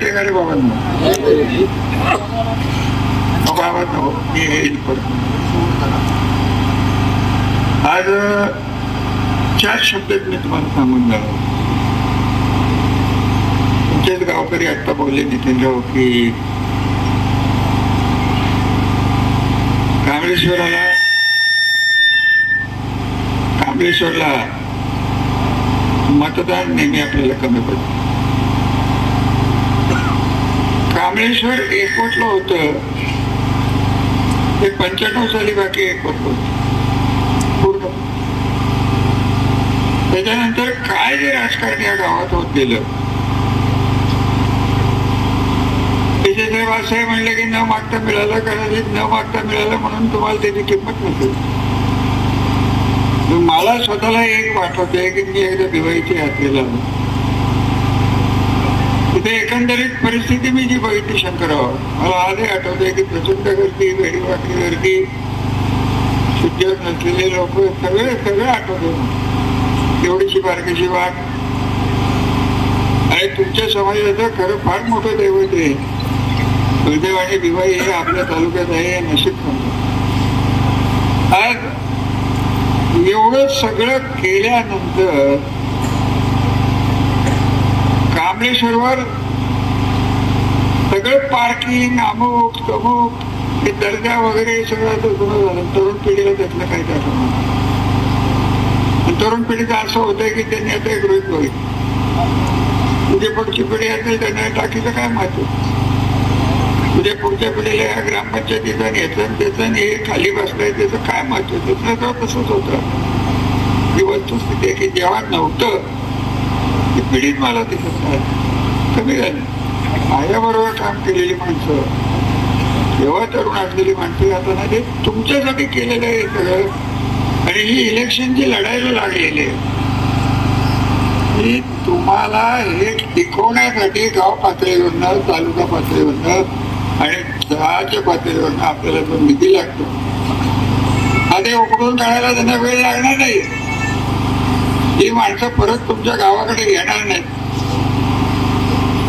येते का रे बाबांना? बाबा नको, मी येईल परत. आज 4 शब्दात मी तुम्हाला सांगून जाणार. तुमचेच गावकरी आता बोलले नितीनराव की कांबळेश्वरला मतदान नेहमी आपल्याला कमी पडतं. कांबळेश्वर एकवटलं होतं ते 95 साली बाकी एकवटलं होतं पूर्ण. त्याच्यानंतर काय जे राजकारण या गावात होत गेलं, साहेब असं म्हणलं की न मागता मिळालं, कदाचित न मागता मिळालं म्हणून तुम्हाला त्याची किंमत नसेल. मला स्वतःला एक वाटवते की मी एकदा दिवाळीच्या यात्रेला आलो. तिथे एकंदरीत परिस्थिती मी जी बघितली शंकरराव, मला आजही आठवते की प्रचंड गर्दी, वेडीवाकडी गर्दी, शुद्ध नसलेले लोक, सगळे आठवते. एवढीशी बारकीशी वाट. आणि तुमच्या समाजाचं खरं फार मोठं दैवत आहे. दुर्दैव आणि दिवाळी हे आपल्या तालुक्यात आहे, नशीब समजा. आज एवढं सगळं केल्यानंतर कांबळेश्वरवर सगळं पार्किंग अमुक तमुक हे दर्गा वगैरे सगळं जुनं झालं. तरुण पिढीला त्यातलं काही दाखवलं. तरुण पिढीचं असं होतंय की त्यांनी आता एक गृहित बघितलं, तुझी पुढची पिढी असेल त्यांना टाकीचं काय महत्व, तुझ्या पुढच्या पिढीला या ग्रामपंचायतीचा याचं त्याचं हे खाली बसलंय त्याचं काय महत्व. त्याचं तर तसंच होतं. ही वस्तुस्थिती आहे की जेव्हा नव्हतं ती पिढीत मला दिसत नाही, कमी झाली. माझ्याबरोबर काम केलेली माणसं, जेव्हा तरुण असलेली माणसं आता नाही, ते तुमच्यासाठी केलेलं आहे सगळं. आणि ही इलेक्शनची लढायला लागलेली आहे, ही तुम्हाला हे टिकवण्यासाठी गाव पातळीवरनं, तालुका पातळीवरनं आणि शहराच्या पातळीवरनं आपल्याला जो निधी लागतो हा ते उकडून काढायला त्यांना वेळ लागणार नाही. ही माणसं परत तुमच्या गावाकडे येणार नाहीत.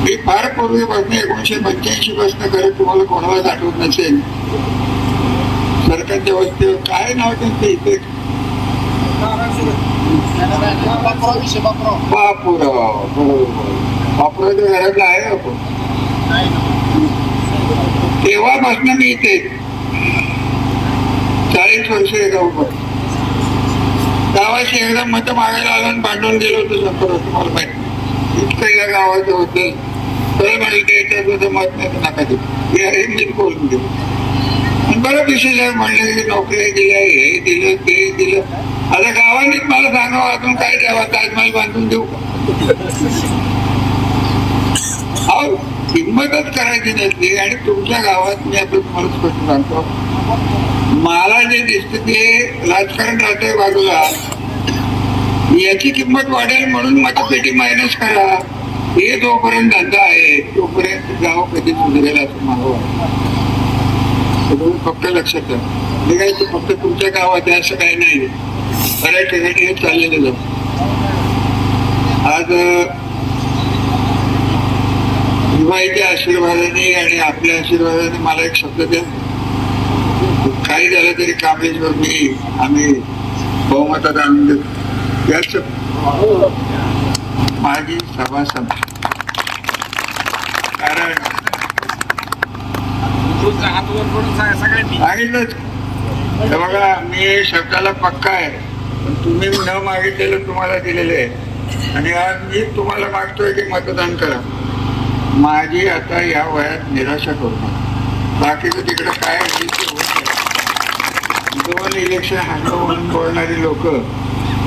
मी फार पूर्वीपासून 1985 पासून करत, तुम्हाला कोणालाच आठवत नसेल, सरकारच्या वस्तीवर काय नाव त्यांचं इथे, बापूराव. बापूरावच्या घरातला आहे आपण. तेव्हापासून मी इथे 40 वर्ष गाव गावाशी एकदा मत मागायला आलं आणि भांडून गेलो होतो शंकरराव, तुम्हाला माहिती. इतकं या गावाचं होतं. तर म्हणलं मत नाही नका देऊ, मी बोलून गेलो. आणि बरं विशेष आहे म्हणलं की नोकऱ्या दिल्या, हे दिलं ते दिलं. आता गावानेच मला सांगावं अजून काय द्यावं, ताजमहल बांधून देऊ का? अहो किंमतच करायची नसली. आणि तुमच्या गावात मी आता तुम्हाला स्पष्ट सांगतो, मला जे दिसतं ते राजकारण राहतंय बाजूला, याची किंमत वाढेल म्हणून मतपेटी मायनस करा. हे जोपर्यंत धंदा आहे तोपर्यंत गाव कधी सुधारेल असं मला वाटतं. फक्त लक्षात ठेवा, हे काय फक्त तुमच्या गावात आहे असं काही नाही, बऱ्याच ठिकाणी हे चाललेलं जातं. आज दिवाळीच्या आशीर्वादाने आणि आपल्या आशीर्वादाने मला एक शब्द द्या, काही झालं तरी कांबळेश्वर आम्ही बहुमतात आणून देतो. याच माझी सभा संपली. कारण सांगितलंच बघा, मी शब्दाला पक्का आहे, पण तुम्ही न मागितलेलं तुम्हाला दिलेलं आहे. आणि आज मी तुम्हाला मागतोय की मतदान करा. माझी आता या वयात निराशा करू नका. बाकीचं तिकडं काय दोन इलेक्शन हाणलं म्हणून बोलणारी लोक,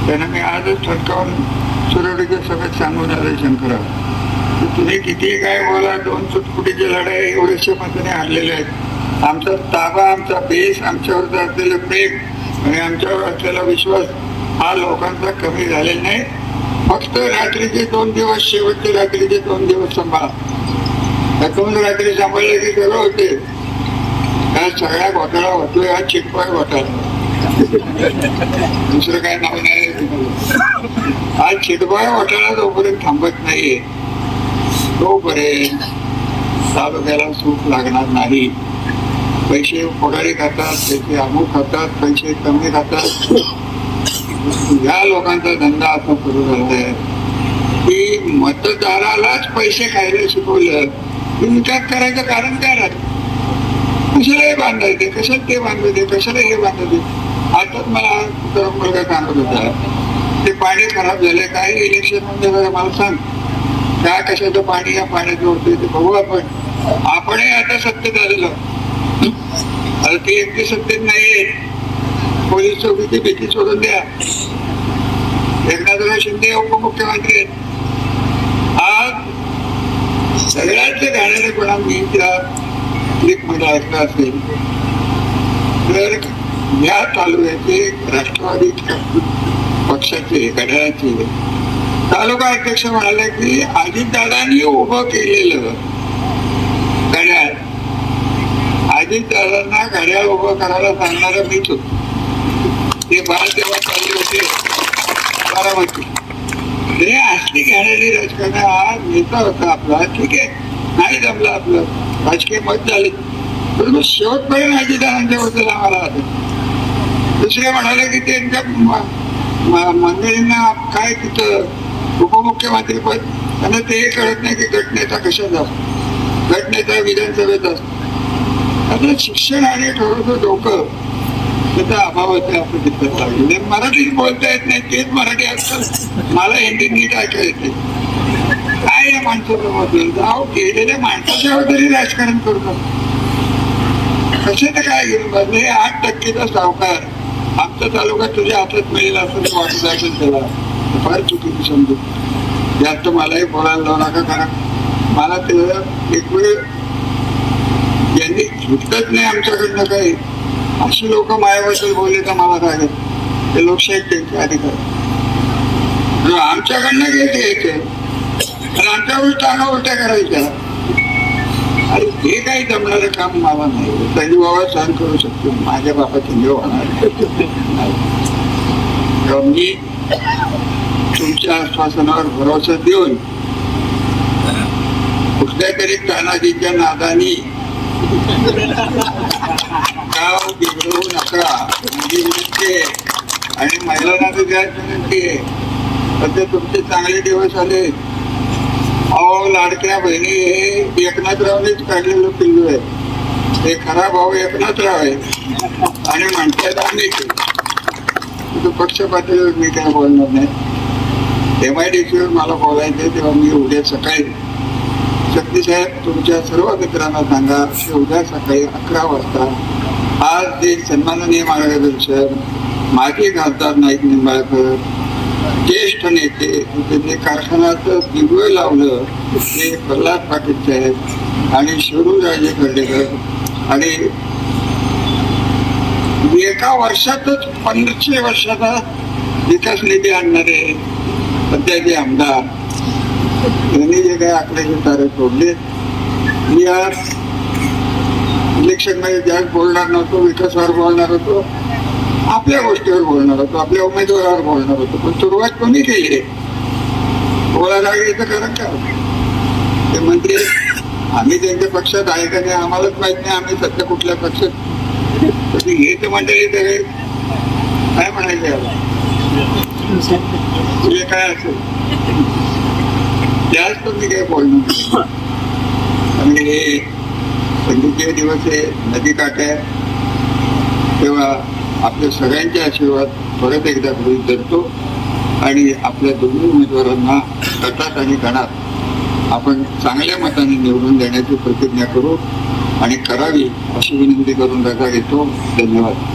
त्यांना मी आजच ठणकावून सुरवडीच्या सभेत सांगून आलोय शंकरराव, तुम्ही किती काय बोला, 2 चुटपुटीचे लढाई एवढ्याशा मताने हारलेले आहेत. आमचा ताबा, आमचा बेस, आमच्यावरचं असलेलं प्रेम आणि आमच्यावर असलेला विश्वास हा लोकांचा कमी झालेला नाही. फक्त रात्रीचे 2 दिवस, शेवटचे रात्रीचे 2 दिवस सांभाळा. 2 रात्री सांभाळले की सगळं होते. हा सगळा घोटाळा होतोय, हा चिटपाय घोटाळा, दुसरं काय नाव नाही. हा चिटपाय घोटाळा जोपर्यंत थांबत नाहीये तोपर्यंत तालुक्याला सूट लागणार नाही. पैसे पगारी खातात, पैसे अमुक खातात, पैसे कमी खातात. या लोकांचा धंदा असा सुरू झालाय की मतदारालाच पैसे खायला शिकवलं की विचार करायचं कारण काय राहत. कशाला हे बांधायचे, कशाला ते बांधायचे, कशाला हे बांधायचे. आताच मला तरुण मुलगा सांगत होता ते पाणी खराब झाले, काय इलेक्शन मध्ये मला सांग काय कशाचं पाणी या पाण्यात जोडतोय ते बघू आपणही आता सत्तेत आलेलो. आता ती एकटी सत्तेत नाहीये. पोलीस चौकीची भीती सोडून द्या. एकनाथराव शिंदे उपमुख्यमंत्री आहेत. आज सगळ्याच घाणेरडेपणा मी त्या क्लिप मध्ये ऐकलं असेल तर या तालुक्याचे राष्ट्रवादी पक्षाचे घड्याळाचे तालुका अध्यक्ष म्हणाले की अजितदादांनी उभं केलेलं घड्याळ, अजितदादांना घड्याळ उभं करायला सांगणारा मीच होतो. ते बाळ तेव्हा चालले होते बारामती. ते असली घाणेरडी राजकारण. हा नेता होता आपला, ठीक आहे, नाही जमलं आपलं, राजकीय मत झाले, परंतु शेवटपर्यंत अजितदादांच्या बद्दल आम्हाला आलं. दुसरे म्हणाले की त्यांच्या मंडळींना काय तिथं उपमुख्यमंत्री पद, त्यांना ते कळत नाही की गटनेता कशाचा असतो, गटनेता विधानसभेचा असतो. आता शिक्षण आणि थोडंसं डोकं त्याचा अभाव होता असं दिसत लागले. मराठीत बोलता येत नाही, तेच मराठी असतात, मला हिंदी नीट ऐकायला येते. काय या माणसाचं बदल जाऊ गेलेल्या माणसाच्या तरी राजकारण करतात. कशाचं काय घेऊन बसले. 8% सावकार आमचा तालुका तुझ्या हातात मिळेल असं वाटत असेल त्याला फार चुकीची समजू. जास्त मलाही बोलायला लावू नका, कारण मला ते एक वेळ यांनी घेतलंच नाही आमच्याकडनं काही. अशी लोक मायाबद्दल बोलले तर मला काय ते लोकशाही त्यांचे अधिकार आमच्याकडनं घ्यायचे आणि आमच्यावर टांगा उलट्या करायच्या. अरे हे काही जमणारं काम मला नाही. त्यांनी बाबा सहन करू शकतो, माझ्या बापाची देव होणार. मी तुमच्या आश्वासनावर भरोसा देऊन कुठल्या तरी तानाजीच्या नादानी गाव बिघडवू नका माझी विनंती आहे. आणि महिलांना तर द्यायची विनंती आहे. सध्या तुमचे चांगले दिवस आले. अहो लाडक्या बहिणी हे एकनाथरावनेच काढलेलं पिल्लू आहे. हे खरा भाऊ एकनाथराव आहे आणि म्हणतात आम्ही पक्ष पातळीवर मी काय बोलणार नाही. MIDC वर मला बोलायचं तेव्हा मी उद्या सकाळी शक्ती साहेब तुमच्या सर्व मित्रांना सांगा की उद्या सकाळी 11 वाजता आज जे सन्माननीय मार्गदर्शक माजी खासदार नाईक निंबाळकर ज्येष्ठ नेते त्यांनी कारखान्याचं दिव्य लावलं ते प्रल्हाद पाटील साहेब आणि शिवराजे खर्डेकर आणि एका वर्षातच 1500 वर्षाचा विकास निधी आणणारे सध्याचे आमदार यांनी जे काही आकड्याचे तारे सोडले. मी आज इलेक्शन मध्ये जास्त बोलणार नव्हतो, विकासावर बोलणार होतो, आपल्या गोष्टीवर बोलणार होतो, आपल्या उमेदवारावर बोलणार होतो. पण सुरुवात कोणी केली बोलायला याचं कारण काय होतं. ते मंत्री आम्ही त्यांच्या पक्षात आहे का नाही आम्हालाच माहित नाही, आम्ही सध्या कुठल्या पक्षात. हे तर मंडळी सगळे काय म्हणायचे तुझे काय असेल जास्त मी काय बोलणार. आणि हे थंडीचे दिवस हे नदी काठे तेव्हा आपल्या सगळ्यांचे आशीर्वाद परत एकदा गृहीत धरतो आणि आपल्या दोन्ही उमेदवारांना गटात आणि गणात आपण चांगल्या मताने निवडून देण्याची प्रतिज्ञा करू आणि करावी अशी विनंती करून रजा घेतो. धन्यवाद.